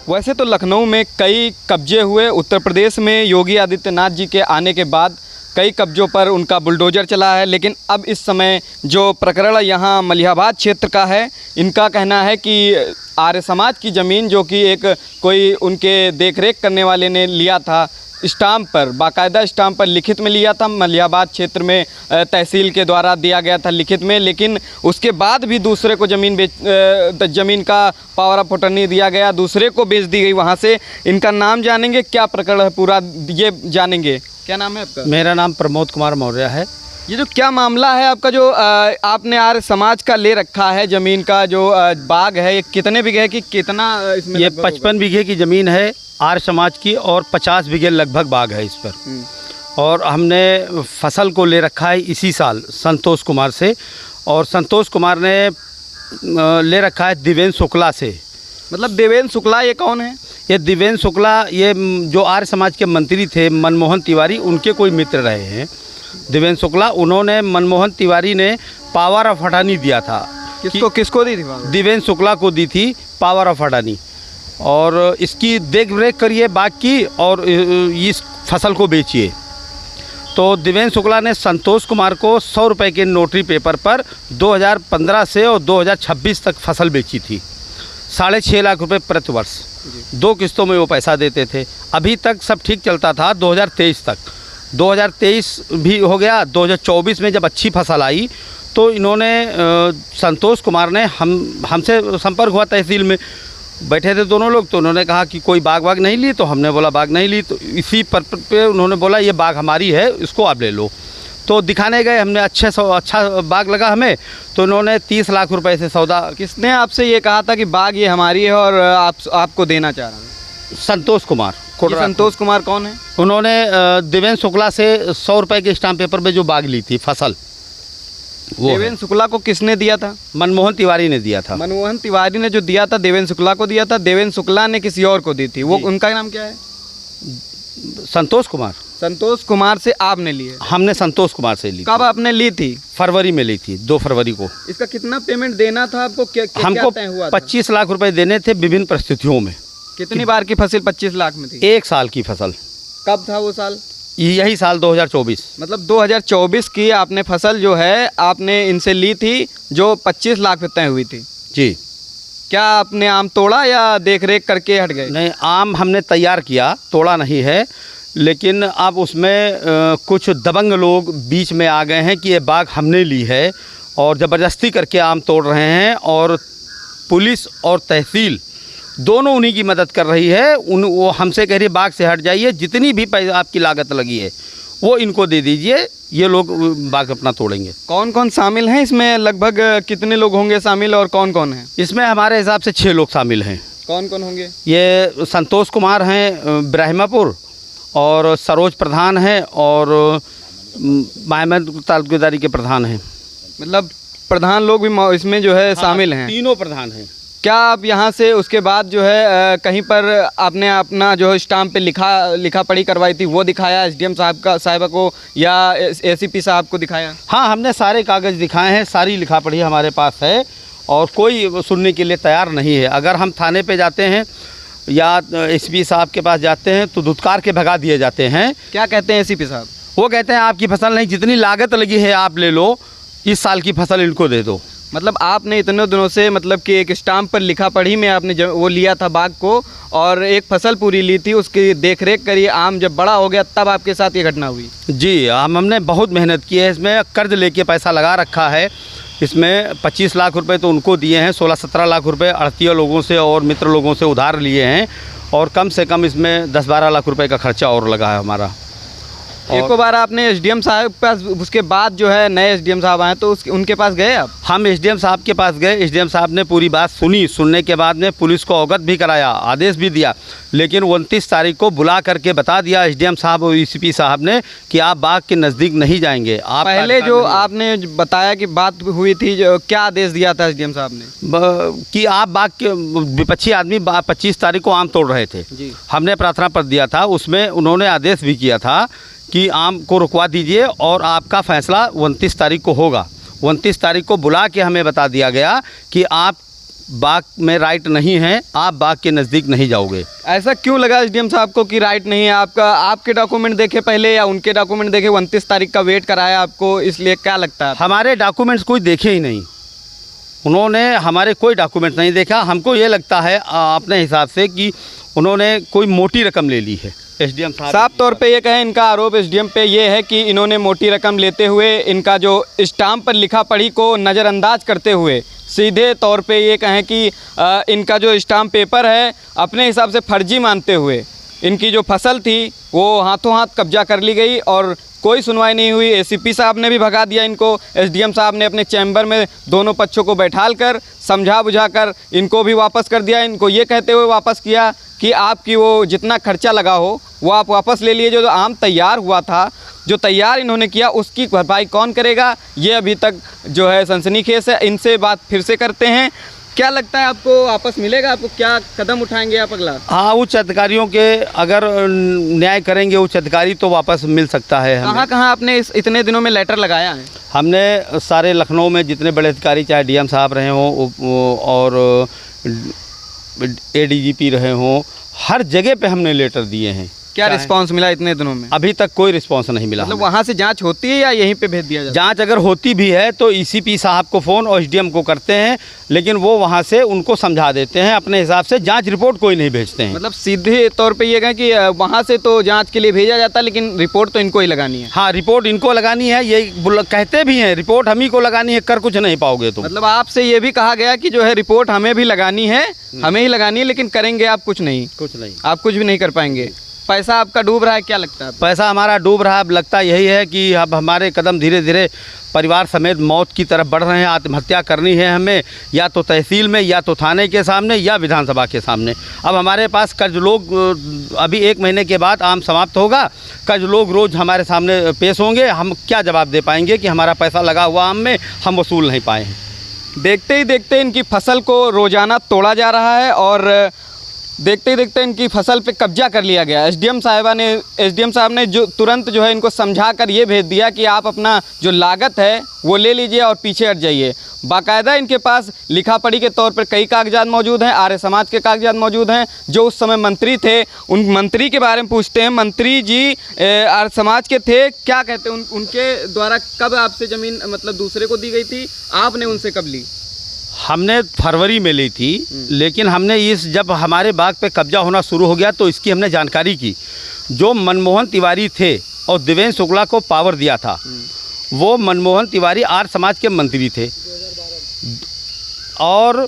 वैसे तो लखनऊ में कई कब्जे हुए, उत्तर प्रदेश में योगी आदित्यनाथ जी के आने के बाद कई कब्जों पर उनका बुलडोज़र चला है, लेकिन अब इस समय जो प्रकरण यहाँ मलिहाबाद क्षेत्र का है, इनका कहना है कि आर्य समाज की ज़मीन जो कि एक कोई उनके देखरेख करने वाले ने लिया था, स्टाम्प पर, बाकायदा स्टाम्प पर लिखित में लिया था, मलिहाबाद क्षेत्र में तहसील के द्वारा दिया गया था लिखित में, लेकिन उसके बाद भी दूसरे को ज़मीन का पावर ऑफ अटॉर्नी दिया गया, दूसरे को बेच दी गई वहाँ से। इनका नाम जानेंगे, क्या प्रकरण है पूरा ये जानेंगे। क्या नाम है आपका? मेरा नाम प्रमोद कुमार मौर्य है। ये जो क्या मामला है आपका, जो आपने आर्य समाज का ले रखा है ज़मीन का जो बाग है, ये कितने बीघे है कि कितना इसमें? ये 55 बीघे की ज़मीन है आर्य समाज की और 50 बीघे लगभग बाग है इस पर। और हमने फसल को ले रखा है इसी साल संतोष कुमार से, और संतोष कुमार ने ले रखा है देवेंद्र शुक्ला से। मतलब देवेंद्र शुक्ला ये कौन है? ये देवेंद्र शुक्ला ये जो आर्य समाज के मंत्री थे मनमोहन तिवारी, उनके कोई मित्र रहे हैं देवेंद्र शुक्ला। उन्होंने मनमोहन तिवारी ने पावर ऑफ अटॉर्नी दिया था। किसको दी थी? देवेंद्र शुक्ला को दी थी पावर ऑफ अटॉर्नी, और इसकी देख रेख करिए बाग की और इस फसल को बेचिए। तो देवेंद्र शुक्ला ने संतोष कुमार को 100 रुपये के नोटरी पेपर पर 2015 से और 2026 तक फसल बेची थी, 6.5 लाख रुपए प्रति वर्ष। 2 किस्तों में वो पैसा देते थे। अभी तक सब ठीक चलता था 2023 तक। 2023 भी हो गया। 2024 में जब अच्छी फसल आई तो इन्होंने संतोष कुमार ने हमसे संपर्क हुआ, तहसील में बैठे थे दोनों लोग, तो उन्होंने कहा कि कोई बाग नहीं ली, तो हमने बोला बाग नहीं ली। तो इसी पर पे उन्होंने बोला ये बाग हमारी है, इसको आप ले लो। तो दिखाने गए, हमने अच्छा बाग लगा हमें, तो उन्होंने 30 लाख रुपए से सौदा। किसने आपसे ये कहा था कि बाग ये हमारी है और आपको देना चाह रहा है? संतोष कुमार। संतोष कुमार कौन है? उन्होंने देवेंद्र शुक्ला से 100 रुपये के स्टाम्प पेपर पे जो बाग ली थी फसल, वो देवेंद्र शुक्ला को किसने दिया था? मनमोहन तिवारी ने दिया था। मनमोहन तिवारी ने जो दिया था देवेंद्र शुक्ला को दिया था, देवेंद्र शुक्ला ने किसी और को दी थी। वो उनका नाम क्या है? संतोष कुमार। संतोष कुमार से आपने ली है? हमने संतोष कुमार से ली। कब आपने ली थी? फरवरी में ली थी, 2 फरवरी को। इसका कितना पेमेंट देना था आपको? हमको 25 लाख रुपए देने थे विभिन्न परिस्थितियों में। कितनी बार की फसल 25 लाख में थी? 1 साल की फसल। कब था वो साल? यही साल 2024। मतलब 2024 की आपने फसल जो है आपने इनसे ली थी, जो 25 लाख पे तय हुई थी। जी। क्या आपने आम तोड़ा या देख रेख करके हट गए? नहीं, आम हमने तैयार किया, तोड़ा नहीं है, लेकिन अब उसमें कुछ दबंग लोग बीच में आ गए हैं कि ये बाग हमने ली है और ज़बरदस्ती करके आम तोड़ रहे हैं, और पुलिस और तहसील दोनों उन्हीं की मदद कर रही है। वो हमसे कह रही है बाग से हट जाइए, जितनी भी पैसा आपकी लागत लगी है वो इनको दे दीजिए, ये लोग बाग अपना तोड़ेंगे। कौन कौन शामिल हैं इसमें? लगभग कितने लोग होंगे शामिल और कौन कौन हैं इसमें? हमारे हिसाब से 6 लोग शामिल हैं। कौन कौन होंगे? ये संतोष कुमार हैं ब्रह्मपुर, और सरोज प्रधान हैं, और महमद तालुकेदारी के प्रधान हैं। मतलब प्रधान लोग भी इसमें जो है शामिल हैं? तीनों प्रधान हैं। क्या आप यहाँ से उसके बाद जो है कहीं पर आपने अपना जो है स्टाम्प पे लिखा पढ़ी करवाई थी, वो दिखाया एसडीएम साहब को या एसीपी साहब को दिखाया? हाँ, हमने सारे कागज़ दिखाए हैं, सारी लिखा पढ़ी हमारे पास है, और कोई सुनने के लिए तैयार नहीं है। अगर हम थाने पे जाते हैं या एसपी साहब के पास जाते हैं तो धुतकार के भगा दिए जाते हैं। क्या कहते हैं एसीपी साहब? वो कहते हैं आपकी फसल नहीं, जितनी लागत लगी है आप ले लो, इस साल की फसल इनको दे दो। मतलब आपने इतने दिनों से मतलब कि एक स्टाम्प पर लिखा पढ़ी में आपने वो लिया था बाग को, और एक फसल पूरी ली थी, उसकी देखरेख करी, आम जब बड़ा हो गया तब आपके साथ ये घटना हुई? जी, हमने बहुत मेहनत की है इसमें, कर्ज लेके पैसा लगा रखा है इसमें। 25 लाख रुपए तो उनको दिए हैं, 16-17 लाख रुपए आढ़तिया लोगों से और मित्र लोगों से उधार लिए हैं, और कम से कम इसमें 10-12 लाख रुपए का खर्चा और लगा है हमारा। एक बार आपने एसडीएम साहब के पास, उसके बाद जो है नए एसडीएम साहब आए तो उनके पास गए आप? हम एसडीएम साहब के पास गए। एसडीएम साहब ने पूरी बात सुनी, सुनने के बाद में पुलिस को अवगत भी कराया, आदेश भी दिया, लेकिन 29 तारीख को बुला करके बता दिया एसडीएम साहब और एसीपी साहब ने कि आप बाग के नज़दीक नहीं जाएंगे। आप पहले जो आपने बताया कि बात हुई थी, जो क्या आदेश दिया था एसडीएम साहब ने? कि आप बाग के विपक्षी आदमी 25 तारीख को आम तोड़ रहे थे जी। हमने प्रार्थना पत्र दिया था, उसमें उन्होंने आदेश भी किया था कि आम को रुकवा दीजिए और आपका फैसला 29 तारीख को होगा। 29 तारीख को बुला के हमें बता दिया गया कि आप बाग में राइट नहीं है, आप बाग के नज़दीक नहीं जाओगे। ऐसा क्यों लगा एसडीएम साहब को कि राइट नहीं है आपका? आपके डॉक्यूमेंट देखे पहले या उनके डॉक्यूमेंट देखे? 29 तारीख का वेट कराया आपको, इसलिए क्या लगता है? हमारे डॉक्यूमेंट्स कोई देखे ही नहीं, उन्होंने हमारे कोई डॉक्यूमेंट नहीं देखा। हमको ये लगता है अपने हिसाब से कि उन्होंने कोई मोटी रकम ले ली है। एसडीएम साफ तौर पे ये कहें, इनका आरोप एसडीएम पे ये है कि इन्होंने मोटी रकम लेते हुए इनका जो स्टाम्प पर लिखा पढ़ी को नज़रअंदाज करते हुए सीधे तौर पे ये कहें कि इनका जो स्टाम्प पेपर है अपने हिसाब से फर्जी मानते हुए इनकी जो फसल थी वो हाथों हाथ कब्जा कर ली गई और कोई सुनवाई नहीं हुई। एसीपी साहब ने भी भगा दिया इनको। एसडीएम साहब ने अपने चैम्बर में दोनों पक्षों को बैठाल कर समझा बुझा कर इनको भी वापस कर दिया। इनको ये कहते हुए वापस किया कि आपकी वो जितना खर्चा लगा हो वो आप वापस ले लिए। जो आम तैयार हुआ था, जो तैयार इन्होंने किया, उसकी भरपाई कौन करेगा, ये अभी तक जो है सनसनीखेज है। इनसे बात फिर से करते हैं। क्या लगता है आपको वापस मिलेगा? आपको क्या कदम उठाएंगे आप अगला? हाँ, उच्च अधिकारियों के अगर न्याय करेंगे उच्च अधिकारी तो वापस मिल सकता है। कहाँ कहाँ आपने इतने दिनों में लेटर लगाया है? हमने सारे लखनऊ में जितने बड़े अधिकारी, चाहे डीएम साहब रहे हों और एडीजीपी रहे हों, हर जगह पे हमने लेटर दिए हैं। क्या रिस्पांस मिला इतने दिनों में? अभी तक कोई रिस्पांस नहीं मिला। मतलब वहाँ से जांच होती है या यहीं पे भेज दिया जाता है? जांच अगर होती भी है तो ईसीपी साहब को फ़ोन और एसडीएम को करते हैं, लेकिन वो वहाँ से उनको समझा देते हैं अपने हिसाब से। जांच रिपोर्ट कोई नहीं भेजते हैं। मतलब सीधे तौर पे ये कहें कि वहाँ से तो जांच के लिए भेजा जाता है, लेकिन रिपोर्ट तो इनको ही लगानी है। हाँ, रिपोर्ट इनको लगानी है, ये कहते भी हैं रिपोर्ट हम ही को लगानी है, कर कुछ नहीं पाओगे तुम। मतलब आपसे ये भी कहा गया कि जो है रिपोर्ट हमें भी लगानी है, हमें ही लगानी है, लेकिन करेंगे आप कुछ नहीं? कुछ नहीं, आप कुछ भी नहीं कर पाएंगे। पैसा आपका डूब रहा है, क्या लगता है? पैसा हमारा डूब रहा है। लगता यही है कि अब हमारे कदम धीरे धीरे परिवार समेत मौत की तरफ बढ़ रहे हैं। आत्महत्या करनी है हमें, या तो तहसील में, या तो थाने के सामने, या विधानसभा के सामने। अब हमारे पास कर्ज लोग अभी 1 महीने के बाद आम समाप्त होगा, कर्ज लोग रोज़ हमारे सामने पेश होंगे। हम क्या जवाब दे पाएंगे कि हमारा पैसा लगा हुआ आम में हम वसूल नहीं पाए हैं। देखते ही देखते इनकी फसल को रोज़ाना तोड़ा जा रहा है और देखते ही देखते इनकी फसल पे कब्जा कर लिया गया। एसडीएम साहब ने जो तुरंत जो है इनको समझा कर ये भेज दिया कि आप अपना जो लागत है वो ले लीजिए और पीछे हट जाइए। बाकायदा इनके पास लिखा पढ़ी के तौर पर कई कागजात मौजूद हैं, आर्य समाज के कागजात मौजूद हैं। जो उस समय मंत्री थे, उन मंत्री के बारे में पूछते हैं। मंत्री जी आर्य समाज के थे, क्या कहते हैं? उनके द्वारा कब आपसे ज़मीन मतलब दूसरे को दी गई थी? आपने उनसे कब ली? हमने फरवरी में ली थी, लेकिन हमने जब हमारे बाग पे कब्जा होना शुरू हो गया तो इसकी हमने जानकारी की। जो मनमोहन तिवारी थे और देवेंद्र शुक्ला को पावर दिया था, वो मनमोहन तिवारी आर्य समाज के मंत्री थे और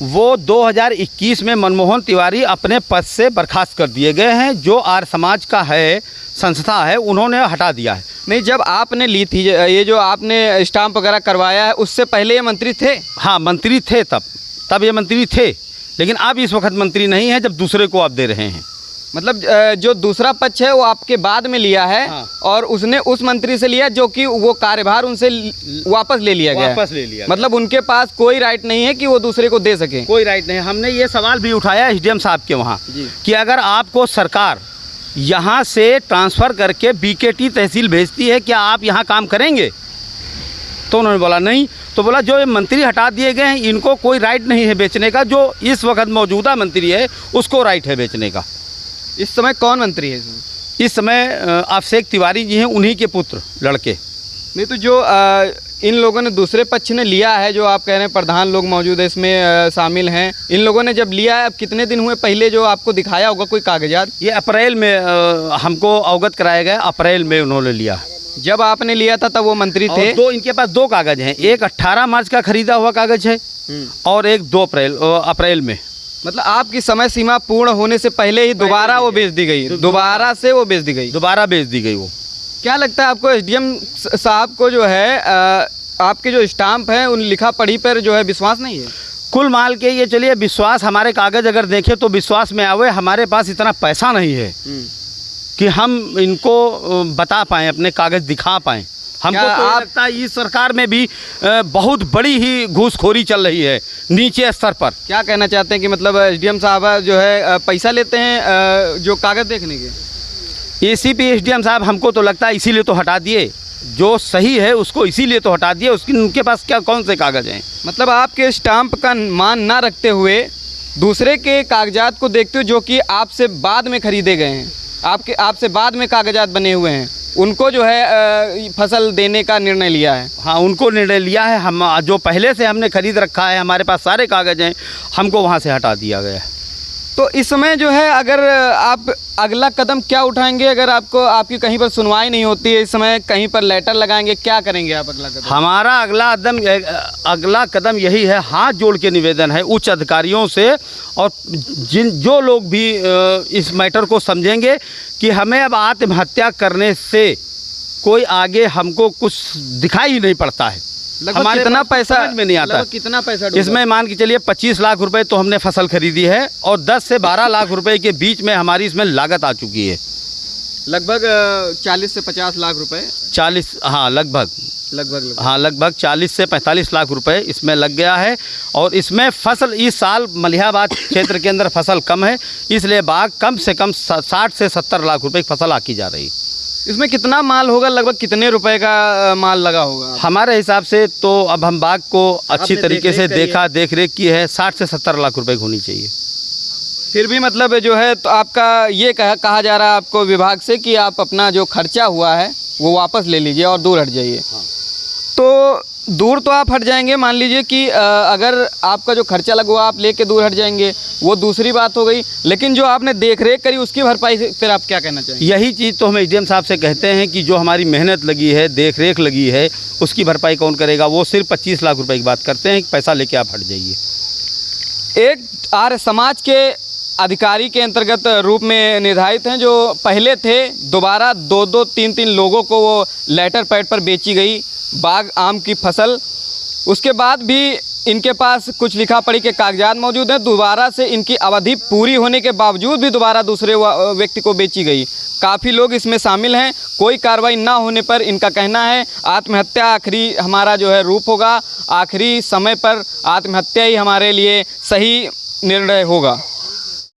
वो 2021 में मनमोहन तिवारी अपने पद से बर्खास्त कर दिए गए हैं। जो आर्य समाज का है, संस्था है, उन्होंने हटा दिया है। नहीं, जब आपने ली थी, ये जो आपने स्टाम्प वगैरह करवाया है, उससे पहले ये मंत्री थे? हाँ, मंत्री थे, तब ये मंत्री थे, लेकिन अब इस वक्त मंत्री नहीं है जब दूसरे को आप दे रहे हैं। मतलब जो दूसरा पक्ष है वो आपके बाद में लिया है। हाँ। और उसने उस मंत्री से लिया जो कि वो कार्यभार उनसे वापस ले लिया गया। वापस ले लिया। मतलब उनके पास कोई राइट नहीं है कि वो दूसरे को दे सके। कोई राइट नहीं। हमने ये सवाल भी उठाया एसडीएम साहब के वहाँ कि अगर आपको सरकार यहाँ से ट्रांसफ़र करके बीकेटी तहसील भेजती है, क्या आप यहाँ काम करेंगे? तो उन्होंने बोला नहीं। तो बोला जो ये मंत्री हटा दिए गए हैं इनको कोई राइट नहीं है बेचने का, जो इस वक्त मौजूदा मंत्री है उसको राइट है बेचने का। इस समय कौन मंत्री है इसमें? इस समय अभिषेक तिवारी जी हैं, उन्हीं के पुत्र लड़के। नहीं, तो जो इन लोगों ने दूसरे पक्ष ने लिया है, जो आप कह रहे हैं प्रधान लोग मौजूद है इसमें शामिल हैं, इन लोगों ने जब लिया है, अब कितने दिन हुए पहले जो आपको दिखाया होगा कोई कागजात? ये अप्रैल में हमको अवगत कराया गया, अप्रैल में उन्होंने लिया। जब आपने लिया था तब वो मंत्री थे? इनके पास 2 कागज़ हैं, एक 18 मार्च का खरीदा हुआ कागज़ है और एक 2 अप्रैल में। मतलब आपकी समय सीमा पूर्ण होने से पहले ही दोबारा वो बेच दी गई? दोबारा से वो बेच दी गई? दोबारा बेच दी गई वो। क्या लगता है आपको एसडीएम साहब को जो है आपके जो स्टाम्प है उन लिखा पढ़ी पर जो है विश्वास नहीं है? कुल माल के ये चलिए विश्वास, हमारे कागज़ अगर देखें तो विश्वास में आवे। हमारे पास इतना पैसा नहीं है कि हम इनको बता पाएँ, अपने कागज़ दिखा पाएँ। हमको तो लगता है इस सरकार में भी बहुत बड़ी ही घूसखोरी चल रही है नीचे स्तर पर। क्या कहना चाहते हैं कि मतलब एसडीएम साहब जो है पैसा लेते हैं जो कागज़ देखने के? एसीपी एसडीएम साहब हमको तो लगता है इसीलिए तो हटा दिए जो सही है उसको इसीलिए तो हटा दिया, उसकी उनके पास क्या कौन से कागज़ हैं। मतलब आपके स्टाम्प का मान ना रखते हुए दूसरे के कागजात को देखते हुए जो कि आपसे बाद में खरीदे गए हैं, आपसे बाद में कागजात बने हुए हैं, उनको जो है फसल देने का निर्णय लिया है। हाँ, उनको निर्णय लिया है। हम जो पहले से हमने खरीद रखा है, हमारे पास सारे कागज़ हैं, हमको वहाँ से हटा दिया गया है। तो इस समय जो है अगर आप अगला कदम क्या उठाएंगे, अगर आपकी कहीं पर सुनवाई नहीं होती है, इस समय कहीं पर लेटर लगाएंगे, क्या करेंगे आप अगला कदम? हमारा अगला कदम यही है, हाथ जोड़ के निवेदन है उच्च अधिकारियों से, और जो लोग भी इस मैटर को समझेंगे कि हमें अब आत्महत्या करने से कोई आगे हमको कुछ दिखाई ही नहीं पड़ता है। हमारे कितना पैसा समझ में नहीं आता, कितना पैसा डूबा? इसमें मान के चलिए 25 लाख रुपए तो हमने फसल खरीदी है, और 10 से 12 लाख रुपए के बीच में हमारी इसमें लागत आ चुकी है। लगभग 40 से 50 लाख रुपए। 40, हाँ लगभग हाँ लगभग 40 से 45 लाख रुपए इसमें लग गया है। और इसमें फसल इस साल मलिहाबाद क्षेत्र के अंदर फसल कम है, इसलिए बाग कम से कम 60 से 70 लाख रुपए की फसल आकी जा रही। इसमें कितना माल होगा, लगभग कितने रुपए का माल लगा होगा? हमारे हिसाब से तो अब हम बाग को अच्छी तरीके से देख रेख की है, 60 से 70 लाख रुपए होनी चाहिए। फिर भी मतलब जो है तो आपका ये कहा जा रहा है आपको विभाग से कि आप अपना जो खर्चा हुआ है वो वापस ले लीजिए और दूर हट जाइए। हाँ। तो दूर तो आप हट जाएंगे, मान लीजिए कि अगर आपका जो खर्चा लगा हुआ आप लेके दूर हट जाएंगे, वो दूसरी बात हो गई, लेकिन जो आपने देख रेख करी उसकी भरपाई फिर आप क्या कहना चाहेंगे? यही चीज़ तो हम एसडीएम साहब से कहते हैं कि जो हमारी मेहनत लगी है, देख रेख लगी है, उसकी भरपाई कौन करेगा? वो सिर्फ 25 लाख रुपए की बात करते हैं कि पैसा लेके आप हट जाइए। एक आर्य समाज के अधिकारी के अंतर्गत रूप में निर्धारित हैं, जो पहले थे, दोबारा 2-2, 3-3 लोगों को वो लेटर पैड पर बेची गई बाग आम की फसल। उसके बाद भी इनके पास कुछ लिखा पढ़ी के कागजात मौजूद हैं, दोबारा से इनकी अवधि पूरी होने के बावजूद भी दोबारा दूसरे व्यक्ति को बेची गई। काफ़ी लोग इसमें शामिल हैं। कोई कार्रवाई ना होने पर इनका कहना है आत्महत्या आखिरी हमारा जो है रूप होगा, आखिरी समय पर आत्महत्या ही हमारे लिए सही निर्णय होगा।